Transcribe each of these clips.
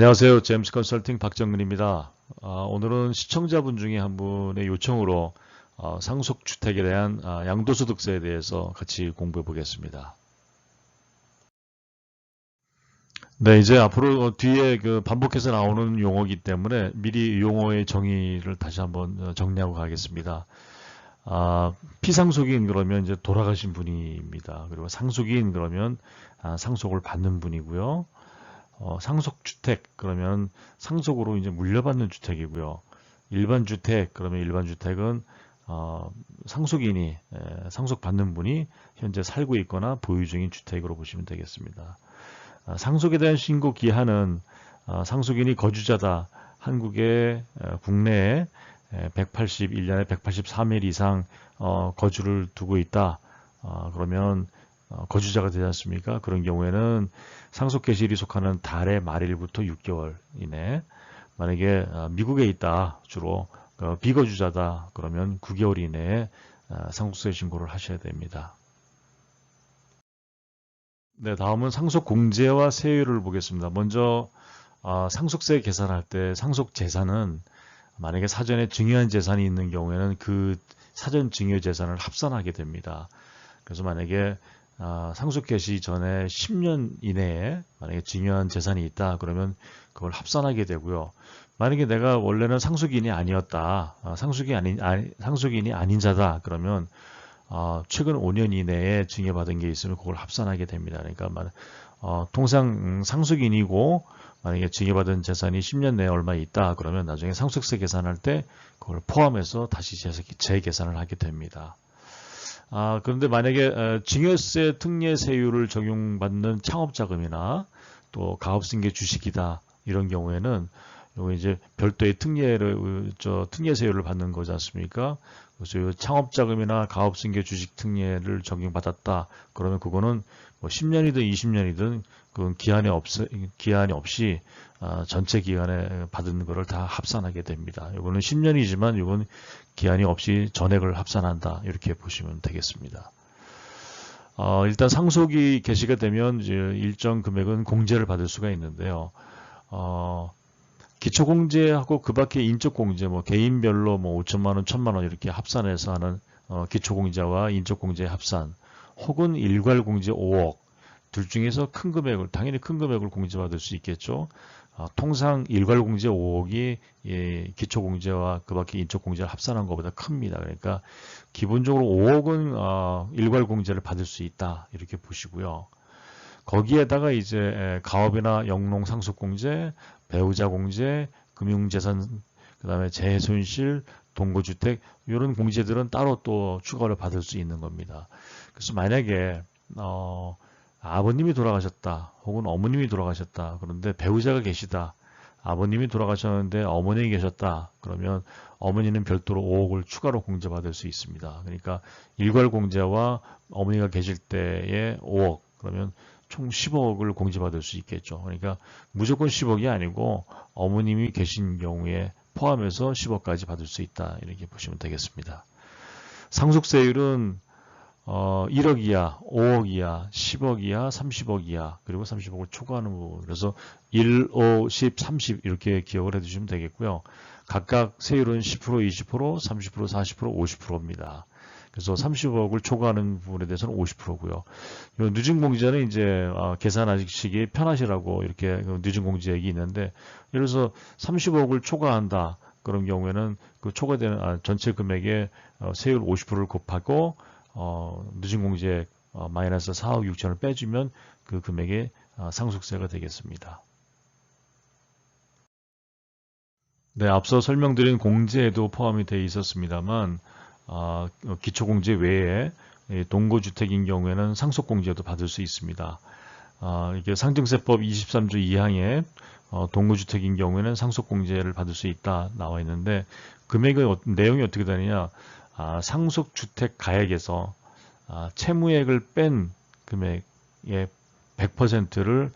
안녕하세요. 제임스 컨설팅 박정근입니다. 오늘은 시청자분 중에 한 분의 요청으로 상속주택에 대한 양도소득세에 대해서 같이 공부해 보겠습니다. 네, 이제 앞으로 뒤에 그 반복해서 나오는 용어이기 때문에 미리 용어의 정의를 다시 한번 정리하고 가겠습니다. 피상속인 그러면 이제 돌아가신 분입니다. 그리고 상속인 그러면 상속을 받는 분이고요. 상속주택 그러면 상속으로 이제 물려받는 주택이고요. 일반주택 그러면 일반주택은 상속인이 상속받는 분이 현재 살고 있거나 보유 중인 주택으로 보시면 되겠습니다. 상속에 대한 신고 기한은 상속인이 거주자다. 한국의 국내에 181년에 183일 이상 거주를 두고 있다. 그러면 거주자가 되지 않습니까? 그런 경우에는 상속 개시일이 속하는 달의 말일부터 6개월 이내, 만약에 미국에 있다, 주로 비거주자다, 그러면 9개월 이내에 상속세 신고를 하셔야 됩니다. 네, 다음은 상속 공제와 세율을 보겠습니다. 먼저 상속세 계산할 때 상속 재산은 만약에 사전에 증여한 재산이 있는 경우에는 그 사전 증여 재산을 합산하게 됩니다. 그래서 만약에 상속 개시 전에 10년 이내에 만약에 증여한 재산이 있다 그러면 그걸 합산하게 되고요. 만약에 내가 원래는 상속인이 아니었다, 상속인이 아닌 자다 그러면 최근 5년 이내에 증여받은 게 있으면 그걸 합산하게 됩니다. 그러니까 통상 상속인이고 만약에 증여받은 재산이 10년 내에 얼마 있다 그러면 나중에 상속세 계산할 때 그걸 포함해서 다시 재계산을 하게 됩니다. 그런데 만약에 증여세 특례세율을 적용받는 창업자금이나 또 가업승계 주식이다 이런 경우에는 요거 이제 별도의 특례세율을 받는 거지 않습니까? 그래서 창업자금이나 가업승계 주식 특례를 적용받았다 그러면 그거는 뭐 10년이든 20년이든 그 기한이 없이 전체 기간에 받은 거를 다 합산하게 됩니다. 이거는 10년이지만 이건 기한이 없이 전액을 합산한다 이렇게 보시면 되겠습니다. 일단 상속이 개시가 되면 이제 일정 금액은 공제를 받을 수가 있는데요. 기초공제하고 그 밖에 인적공제, 뭐 개인별로 뭐 5천만 원, 1천만 원 이렇게 합산해서 하는 기초공제와 인적공제 합산, 혹은 일괄공제 5억, 둘 중에서 당연히 큰 금액을 공제받을 수 있겠죠. 통상 일괄공제 5억이 기초공제와 그 밖에 인적공제를 합산한 것보다 큽니다. 그러니까 기본적으로 5억은 일괄공제를 받을 수 있다 이렇게 보시고요. 거기에다가 이제 가업이나 영농 상속공제, 배우자 공제, 금융재산, 그 다음에 재해손실, 동거주택 이런 공제들은 따로 또 추가로 받을 수 있는 겁니다. 그래서 만약에 아버님이 돌아가셨다 혹은 어머님이 돌아가셨다 그런데 배우자가 계시다 아버님이 돌아가셨는데 어머님이 계셨다 그러면 어머니는 별도로 5억을 추가로 공제받을 수 있습니다. 그러니까 일괄공제와 어머니가 계실 때의 5억 그러면 총 10억을 공제받을 수 있겠죠. 그러니까 무조건 10억이 아니고 어머님이 계신 경우에 포함해서 10억까지 받을 수 있다 이렇게 보시면 되겠습니다. 상속세율은 1억 이하, 5억 이하, 10억 이하, 30억 이하, 그리고 30억을 초과하는 부분. 그래서 1, 5, 10, 30 이렇게 기억을 해두시면 되겠고요. 각각 세율은 10%, 20%, 30%, 40%, 50%입니다. 그래서 30억을 초과하는 부분에 대해서는 50%고요. 누진공제는 이제 계산하시기 편하시라고 이렇게 누진공제액이 있는데, 예를 들어서 30억을 초과한다. 그런 경우에는 그 초과되는 전체 금액의 세율 50%를 곱하고 누진공제액 마이너스 4억 6천을 빼주면 그 금액의 상속세가 되겠습니다. 네, 앞서 설명드린 공제에도 포함이 되어 있었습니다만 기초공제 외에 동거주택인 경우에는 상속공제도 받을 수 있습니다. 이게 상증세법 23조 2항에 동거주택인 경우에는 상속공제를 받을 수 있다 나와 있는데 내용이 어떻게 되느냐 상속주택 가액에서 채무액을 뺀 금액의 100%를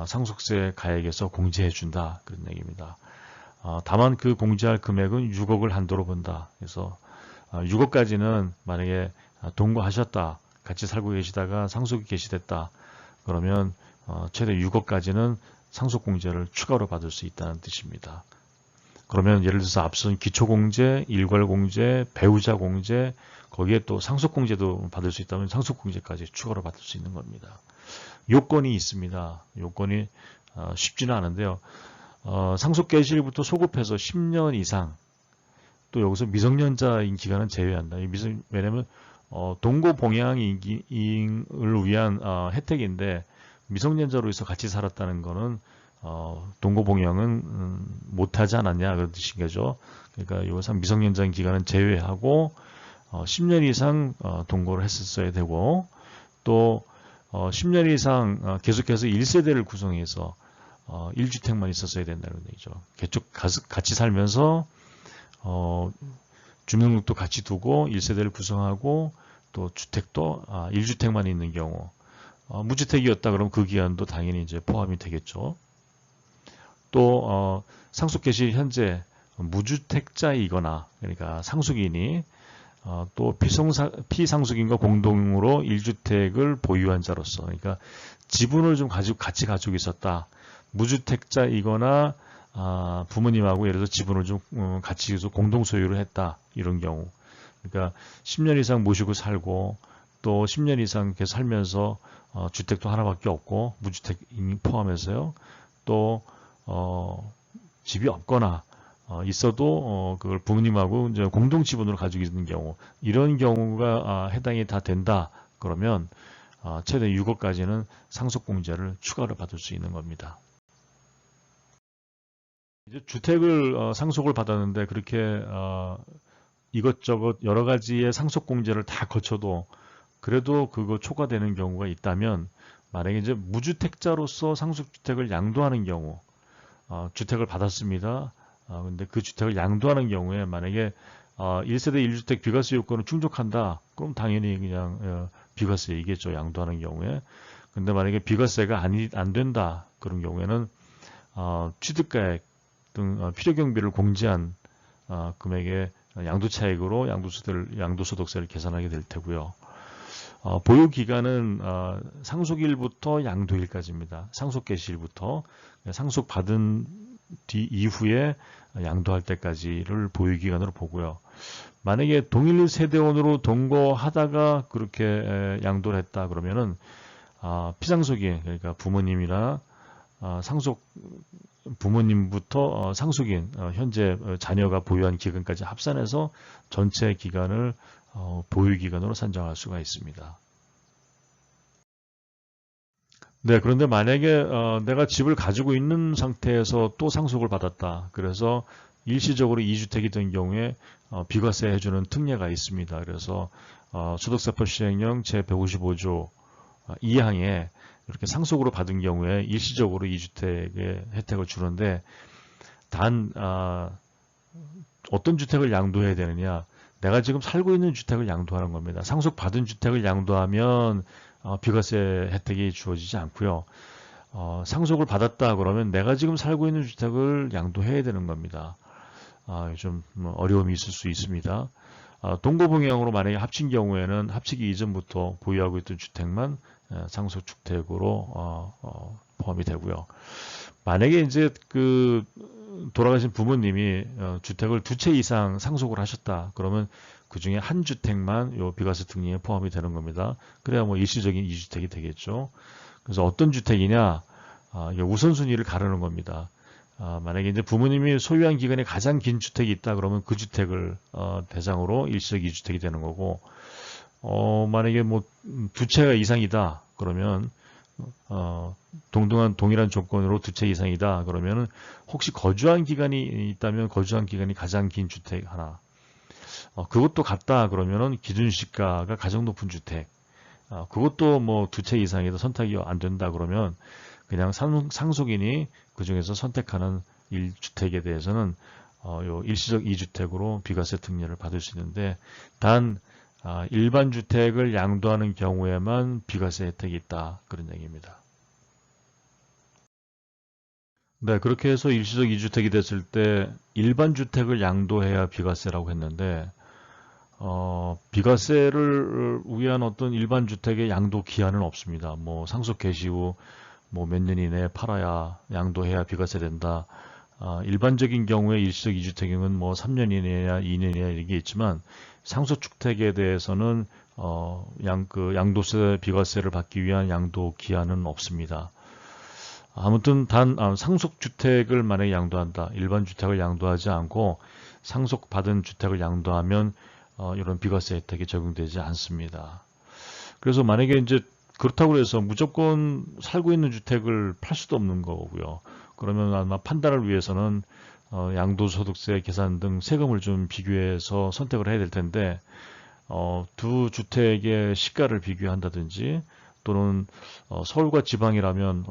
상속세 가액에서 공제해 준다 그런 얘기입니다. 다만 그 공제할 금액은 6억을 한도로 본다. 그래서 6억까지는 만약에 동거하셨다, 같이 살고 계시다가 상속이 개시됐다, 그러면 최대 6억까지는 상속공제를 추가로 받을 수 있다는 뜻입니다. 그러면 예를 들어서 앞선 기초공제, 일괄공제, 배우자공제, 거기에 또 상속공제도 받을 수 있다면 상속공제까지 추가로 받을 수 있는 겁니다. 요건이 있습니다. 요건이 쉽지는 않은데요. 상속개시일부터 소급해서 10년 이상, 또 여기서 미성년자인 기간은 제외한다. 왜냐하면 동거봉양을 위한 혜택인데 미성년자로서 같이 살았다는 거는 동거봉양은 못하지 않았냐 그런 뜻인 거죠. 그러니까 요상 미성년자인 기간은 제외하고 10년 이상 동거를 했었어야 되고, 또 10년 이상 계속해서 1세대를 구성해서 1주택만 있었어야 된다는 얘기죠. 같이 살면서 주민등록도 같이 두고 1세대를 구성하고 또 주택도 1주택만 있는 경우, 무주택이었다 그러면 그 기간도 당연히 이제 포함이 되겠죠. 또 상속개시 현재 무주택자이거나, 그러니까 상속인이 또 피상속인과 공동으로 1주택을 보유한 자로서, 그러니까 지분을 좀 같이 가지고 있었다. 무주택자이거나 부모님하고 예를 들어 지분을 좀 같이 공동 소유를 했다. 이런 경우. 그러니까 10년 이상 모시고 살고 또 10년 이상 계속 살면서 주택도 하나밖에 없고 무주택 포함해서요. 또 집이 없거나 있어도 그걸 부모님하고 이제 공동 지분으로 가지고 있는 경우, 이런 경우가 해당이 다 된다. 그러면 최대 6억까지는 상속공제를 추가로 받을 수 있는 겁니다. 이제 주택을 상속을 받았는데 그렇게 이것저것 여러 가지의 상속공제를 다 거쳐도 그래도 그거 초과되는 경우가 있다면, 만약에 이제 무주택자로서 상속주택을 양도하는 경우, 주택을 받았습니다. 근데 그 주택을 양도하는 경우에 만약에 1세대 1주택 비과세 요건을 충족한다. 그럼 당연히 그냥 비과세이겠죠. 양도하는 경우에. 근데 만약에 비과세가 안 된다. 그런 경우에는 취득가액 등 필요경비를 공제한 금액의 양도차익으로 양도소득세를 계산하게 될 테고요. 보유기간은 상속일부터 양도일까지입니다. 상속개시일부터 상속받은 뒤 이후에 양도할 때까지를 보유기간으로 보고요. 만약에 동일 세대원으로 동거하다가 그렇게 양도를 했다 그러면은 피상속인, 그러니까 부모님이나 상속 부모님부터 상속인 현재 자녀가 보유한 기간까지 합산해서 전체 기간을 보유기간으로 산정할 수가 있습니다. 네, 그런데 만약에 내가 집을 가지고 있는 상태에서 또 상속을 받았다. 그래서 일시적으로 2주택이 된 경우에 비과세 해주는 특례가 있습니다. 그래서 소득세법 시행령 제155조 2항에 이렇게 상속으로 받은 경우에 일시적으로 2주택의 혜택을 주는데, 단 어떤 주택을 양도해야 되느냐, 내가 지금 살고 있는 주택을 양도하는 겁니다. 상속받은 주택을 양도하면 비과세 혜택이 주어지지 않고요. 상속을 받았다 그러면 내가 지금 살고 있는 주택을 양도해야 되는 겁니다. 좀 어려움이 있을 수 있습니다. 동거봉양으로 만약에 합친 경우에는 합치기 이전부터 보유하고 있던 주택만 상속주택으로 포함이 되고요. 만약에 이제 그 돌아가신 부모님이 주택을 2채 이상 상속을 하셨다 그러면 그 중에 한 주택만 요 비과세 특례에 포함이 되는 겁니다. 그래야 뭐 일시적인 2주택이 되겠죠. 그래서 어떤 주택이냐, 우선순위를 가르는 겁니다. 만약에 이제 부모님이 소유한 기간에 가장 긴 주택이 있다 그러면 그 주택을 대상으로 일시적 2주택이 되는 거고, 만약에 뭐 2채가 이상이다 그러면 동일한 조건으로 2채 이상이다 그러면은 혹시 거주한 기간이 있다면 거주한 기간이 가장 긴 주택 하나, 그것도 같다 그러면은 기준시가가 가장 높은 주택, 그것도 뭐 2채 이상에도 선택이 안 된다 그러면 그냥 상속인이 그 중에서 선택하는 1주택에 대해서는 요 일시적 2주택으로 비과세 특례를 받을 수 있는데, 단 일반 주택을 양도하는 경우에만 비과세 혜택이 있다 그런 얘기입니다. 네, 그렇게 해서 일시적 2주택이 됐을 때 일반 주택을 양도해야 비과세라고 했는데, 비과세를 위한 어떤 일반 주택의 양도 기한은 없습니다. 뭐 상속 개시 후 뭐 몇 년 이내에 팔아야 양도해야 비과세 된다. 일반적인 경우에 일시적 2주택은 뭐 3년 이내야 2년 이내야 이게 있지만 상속주택에 대해서는 양도세 비과세를 받기 위한 양도 기한은 없습니다. 아무튼 상속주택을 만약에 양도한다. 일반 주택을 양도하지 않고 상속받은 주택을 양도하면 이런 비과세 혜택이 적용되지 않습니다. 그래서 만약에 이제 그렇다고 해서 무조건 살고 있는 주택을 팔 수도 없는 거고요. 그러면 아마 판단을 위해서는 양도소득세 계산 등 세금을 좀 비교해서 선택을 해야 될 텐데 두 주택의 시가를 비교한다든지 또는 서울과 지방이라면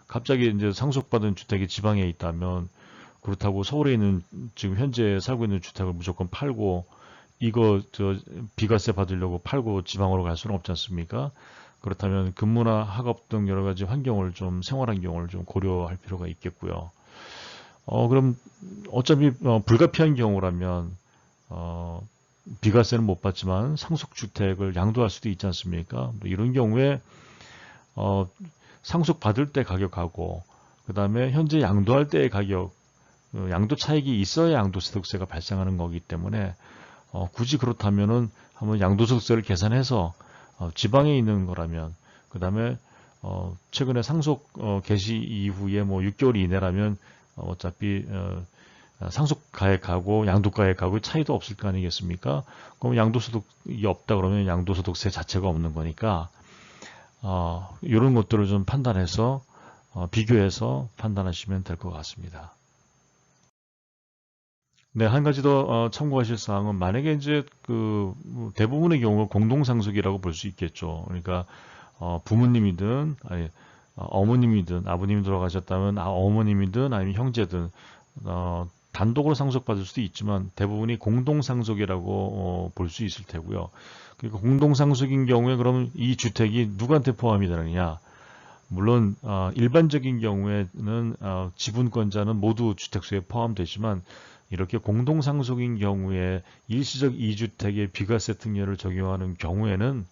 갑자기 이제 상속받은 주택이 지방에 있다면 그렇다고 서울에 있는 지금 현재 살고 있는 주택을 무조건 팔고 이거 비과세 받으려고 팔고 지방으로 갈 수는 없지 않습니까? 그렇다면 근무나 학업 등 여러 가지 환경을 생활 환경을 좀 고려할 필요가 있겠고요. 그럼 어차피 불가피한 경우라면 비과세는 못 받지만 상속주택을 양도할 수도 있지 않습니까? 이런 경우에 상속받을 때 가격하고 그 다음에 현재 양도할 때의 가격, 양도 차익이 있어야 양도소득세가 발생하는 거기 때문에 굳이 그렇다면은 한번 양도소득세를 계산해서 지방에 있는 거라면 그 다음에 최근에 상속 개시 이후에 뭐 6개월 이내라면 어차피 상속가액하고 양도가액하고 차이도 없을 거 아니겠습니까? 그럼 양도소득이 없다 그러면 양도소득세 자체가 없는 거니까 이런 것들을 좀 판단해서 비교해서 판단하시면 될 것 같습니다. 네, 한 가지 더 참고하실 사항은 만약에 이제 대부분의 경우 공동상속이라고 볼 수 있겠죠. 그러니까 부모님이든 아니 어머님이든 아버님이 돌아가셨다면 어머님이든 아니면 형제든 단독으로 상속받을 수도 있지만 대부분이 공동상속이라고 볼 수 있을 테고요. 그러니까 공동상속인 경우에 그러면 이 주택이 누구한테 포함이 되느냐? 물론 일반적인 경우에는 지분권자는 모두 주택수에 포함되지만 이렇게 공동상속인 경우에 일시적 2주택의 비과세 특례를 적용하는 경우에는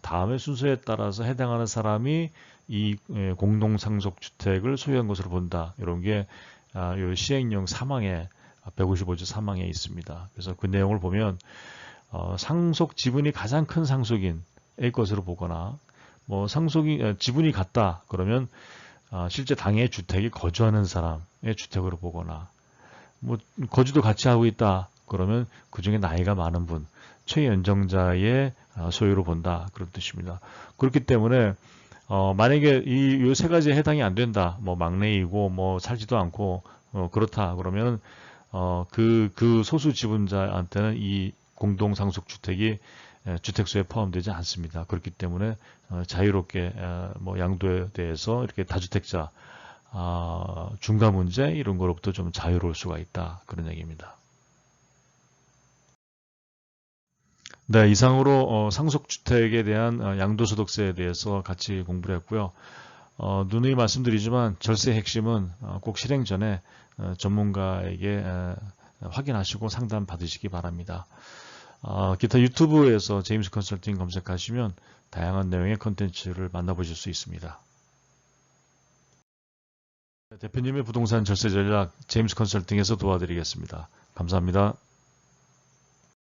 다음의 순서에 따라서 해당하는 사람이 이 공동상속주택을 소유한 것으로 본다. 이런 게 요 시행령 155조 3항에 있습니다. 그래서 그 내용을 보면 상속 지분이 가장 큰 상속인의 것으로 보거나 뭐 지분이 같다 그러면 실제 당해 주택에 거주하는 사람의 주택으로 보거나 뭐 거주도 같이 하고 있다 그러면 그 중에 나이가 많은 분 최연정자의 소유로 본다 그런 뜻입니다. 그렇기 때문에 만약에 이 세 가지에 해당이 안 된다 뭐 막내이고 뭐 살지도 않고 그렇다 그러면 그 소수 지분자한테는 이 공동상속주택이 주택수에 포함되지 않습니다. 그렇기 때문에 자유롭게 뭐 양도에 대해서 이렇게 다주택자 중과 문제 이런 거로부터 좀 자유로울 수가 있다 그런 얘기입니다. 네, 이상으로 상속주택에 대한 양도소득세에 대해서 같이 공부를 했고요. 누누이 말씀드리지만 절세 핵심은 꼭 실행 전에 전문가에게 확인하시고 상담 받으시기 바랍니다. 기타 유튜브에서 제임스 컨설팅 검색하시면 다양한 내용의 컨텐츠를 만나보실 수 있습니다. 대표님의 부동산 절세 전략 제임스 컨설팅에서 도와드리겠습니다. 감사합니다.